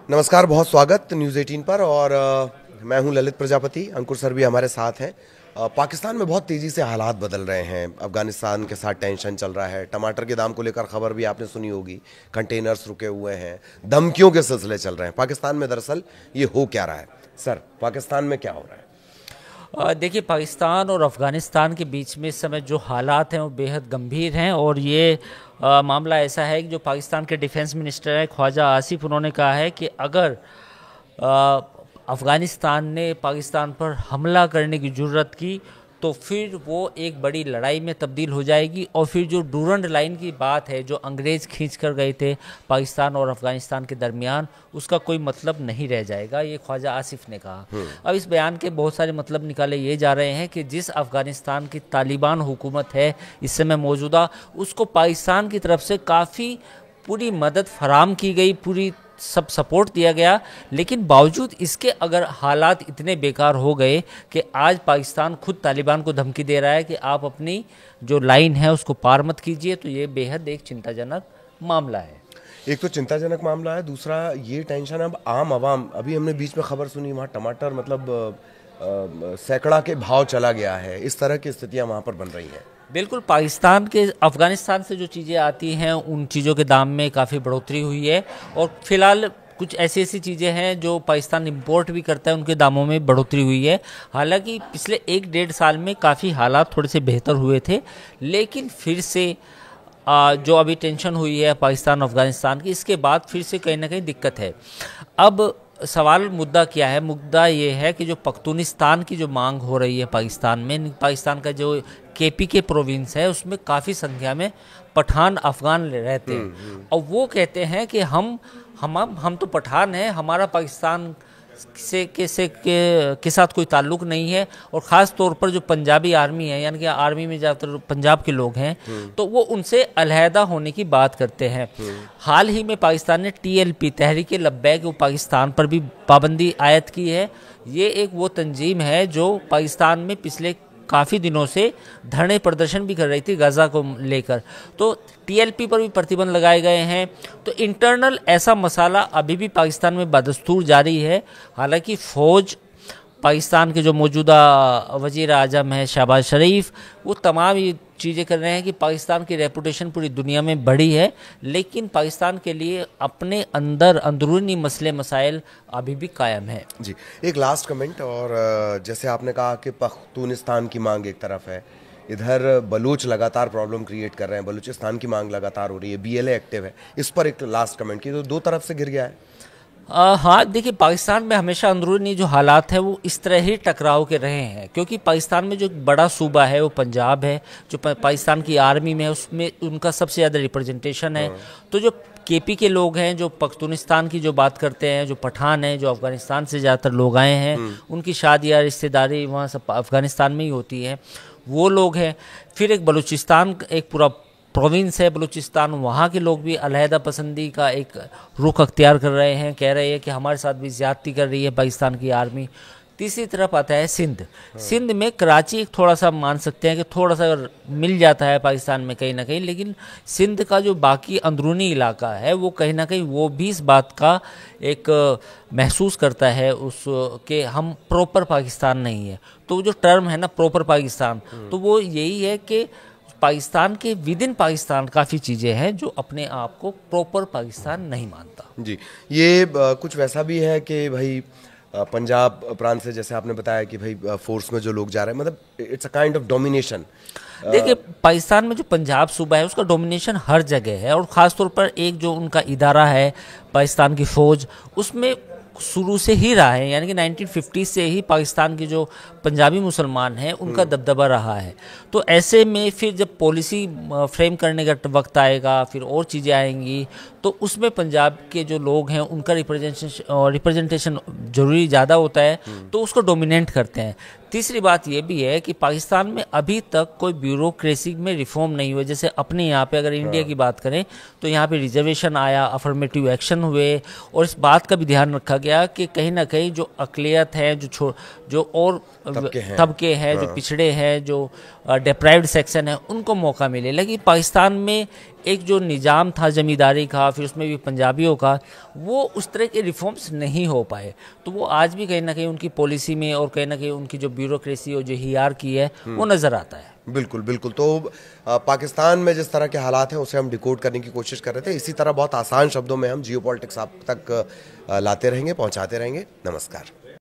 नमस्कार, बहुत स्वागत न्यूज़ 18 पर। और मैं हूं ललित प्रजापति। अंकुर सर भी हमारे साथ हैं। पाकिस्तान में बहुत तेज़ी से हालात बदल रहे हैं। अफगानिस्तान के साथ टेंशन चल रहा है। टमाटर के दाम को लेकर खबर भी आपने सुनी होगी। कंटेनर्स रुके हुए हैं, धमकियों के सिलसिले चल रहे हैं। पाकिस्तान में दरअसल ये हो क्या रहा है? सर, पाकिस्तान में क्या हो रहा है? देखिए, पाकिस्तान और अफ़गानिस्तान के बीच में इस समय जो हालात हैं वो बेहद गंभीर हैं। और ये मामला ऐसा है कि जो पाकिस्तान के डिफेंस मिनिस्टर हैं ख्वाजा आसिफ, उन्होंने कहा है कि अगर अफ़गानिस्तान ने पाकिस्तान पर हमला करने की जुर्रत की तो फिर वो एक बड़ी लड़ाई में तब्दील हो जाएगी। और फिर जो डूरंड लाइन की बात है, जो अंग्रेज़ खींच कर गए थे पाकिस्तान और अफ़गानिस्तान के दरमियान, उसका कोई मतलब नहीं रह जाएगा, ये ख्वाजा आसिफ ने कहा। अब इस बयान के बहुत सारे मतलब निकाले ये जा रहे हैं कि जिस अफ़गानिस्तान की तालिबान हुकूमत है इस समय मौजूदा, उसको पाकिस्तान की तरफ से काफ़ी पूरी मदद फराम की गई, पूरी सब सपोर्ट दिया गया। लेकिन बावजूद इसके अगर हालात इतने बेकार हो गए कि आज पाकिस्तान खुद तालिबान को धमकी दे रहा है कि आप अपनी जो लाइन है उसको पार मत कीजिए, तो ये बेहद एक चिंताजनक मामला है। एक तो चिंताजनक मामला है, दूसरा ये टेंशन अब आम आवाम। अभी हमने बीच में खबर सुनी, वहाँ टमाटर मतलब सैकड़ा के भाव चला गया है। इस तरह की स्थितियाँ वहाँ पर बन रही हैं। बिल्कुल, पाकिस्तान के अफ़गानिस्तान से जो चीज़ें आती हैं उन चीज़ों के दाम में काफ़ी बढ़ोतरी हुई है। और फिलहाल कुछ ऐसी ऐसी चीज़ें हैं जो पाकिस्तान इंपोर्ट भी करता है, उनके दामों में बढ़ोतरी हुई है। हालांकि पिछले 1-1.5 साल में काफ़ी हालात थोड़े से बेहतर हुए थे, लेकिन फिर से जो अभी टेंशन हुई है पाकिस्तान अफ़गानिस्तान की, इसके बाद फिर से कहीं ना कहीं दिक्कत है। अब सवाल मुद्दा क्या है? मुद्दा ये है कि जो पख्तूनिस्तान की जो मांग हो रही है पाकिस्तान में, पाकिस्तान का जो केपीके प्रोविंस है उसमें काफ़ी संख्या में पठान अफ़गान रहते हैं। और वो कहते हैं कि हम तो पठान हैं, हमारा पाकिस्तान के साथ कोई ताल्लुक नहीं है। और ख़ास तौर पर जो पंजाबी आर्मी है, यानी कि आर्मी में ज़्यादातर पंजाब के लोग हैं, तो वो उनसे अलहदा होने की बात करते हैं। हाल ही में पाकिस्तान ने TLP तहरीक लब्बैक पाकिस्तान पर भी पाबंदी आयद की है। ये एक वो तंजीम है जो पाकिस्तान में पिछले काफ़ी दिनों से धरने प्रदर्शन भी कर रही थी गाज़ा को लेकर, तो TLP पर भी प्रतिबंध लगाए गए हैं। तो इंटरनल ऐसा मसाला अभी भी पाकिस्तान में बदस्तूर जारी है। हालांकि फ़ौज, पाकिस्तान के जो मौजूदा वज़ीर आज़म है शहबाज शरीफ, वो तमाम ये चीज़ें कर रहे हैं कि पाकिस्तान की रेपुटेशन पूरी दुनिया में बढ़ी है। लेकिन पाकिस्तान के लिए अपने अंदर अंदरूनी मसले मसाइल अभी भी कायम है। जी, एक लास्ट कमेंट। और जैसे आपने कहा कि पख्तूनिस्तान की मांग एक तरफ है, इधर बलूच लगातार प्रॉब्लम क्रिएट कर रहे हैं, बलूचिस्तान की मांग लगातार हो रही है, BLA एक्टिव है। इस पर एक लास्ट कमेंट की, तो दो तरफ से गिर गया है। हाँ, देखिए, पाकिस्तान में हमेशा अंदरूनी जो हालात हैं वो इस तरह ही टकराव के रहे हैं, क्योंकि पाकिस्तान में जो बड़ा सूबा है वो पंजाब है, जो पाकिस्तान की आर्मी में है उसमें उनका सबसे ज़्यादा रिप्रेजेंटेशन है। तो जो KP के लोग हैं, जो पख्तूनिस्तान की जो बात करते हैं, जो पठान हैं, जो अफ़गानिस्तान से ज़्यादातर लोग आए हैं, उनकी शादी या रिश्तेदारी वहाँ सब अफ़गानिस्तान में ही होती है, वो लोग हैं। फिर एक बलूचिस्तान, एक पूरा प्रोविंस है बलूचिस्तान, वहाँ के लोग भी अलहदा पसंदी का एक रुख अख्तियार कर रहे हैं, कह रहे हैं कि हमारे साथ भी ज़्यादती कर रही है पाकिस्तान की आर्मी। तीसरी तरफ आता है सिंध। सिंध में कराची थोड़ा सा मान सकते हैं कि थोड़ा सा मिल जाता है पाकिस्तान में कहीं ना कहीं, लेकिन सिंध का जो बाकी अंदरूनी इलाका है वो कहीं ना कहीं वो भी इस बात का एक महसूस करता है उस कि हम प्रॉपर पाकिस्तान नहीं है। तो जो टर्म है ना प्रॉपर पाकिस्तान, तो वो यही है कि पाकिस्तान के विद इन पाकिस्तान काफ़ी चीज़ें हैं जो अपने आप को प्रॉपर पाकिस्तान नहीं मानता। जी, ये कुछ वैसा भी है कि भाई पंजाब प्रांत से, जैसे आपने बताया कि भाई फोर्स में जो लोग जा रहे हैं, मतलब it's a kind of domination. देखिए, पाकिस्तान में जो पंजाब सूबा है उसका डोमिनेशन हर जगह है। और ख़ास तौर पर एक जो उनका इदारा है पाकिस्तान की फ़ौज, उसमें शुरू से ही रहा है, यानी कि 1950 से ही पाकिस्तान के जो पंजाबी मुसलमान हैं उनका दबदबा रहा है। तो ऐसे में फिर जब पॉलिसी फ्रेम करने का वक्त आएगा, फिर और चीज़ें आएंगी, तो उसमें पंजाब के जो लोग हैं उनका रिप्रेजेंटेशन जरूरी ज़्यादा होता है, तो उसको डोमिनेट करते हैं। तीसरी बात यह भी है कि पाकिस्तान में अभी तक कोई ब्यूरोक्रेसी में रिफॉर्म नहीं हुए। जैसे अपने यहाँ पे अगर इंडिया की बात करें तो यहाँ पे रिजर्वेशन आया, अफर्मेटिव एक्शन हुए, और इस बात का भी ध्यान रखा गया कि कहीं ना कहीं जो अकलियत है, जो और तबके हैं, जो पिछड़े हैं, जो डिप्राइव्ड सेक्शन है, उनको मौका मिले। लेकिन पाकिस्तान में एक जो निज़ाम था ज़मींदारी का, फिर उसमें भी पंजाबियों का, वो उस तरह के रिफॉर्म्स नहीं हो पाए। तो वो आज भी कहीं ना कहीं उनकी पॉलिसी में और कहीं ना कहीं उनकी जो ब्यूरोक्रेसी और जो हियार्की है वो नज़र आता है। बिल्कुल बिल्कुल। तो पाकिस्तान में जिस तरह के हालात हैं उसे हम डिकोड करने की कोशिश कर रहे थे। इसी तरह बहुत आसान शब्दों में हम जियोपॉलिटिक्स आप तक लाते रहेंगे, पहुंचाते रहेंगे। नमस्कार।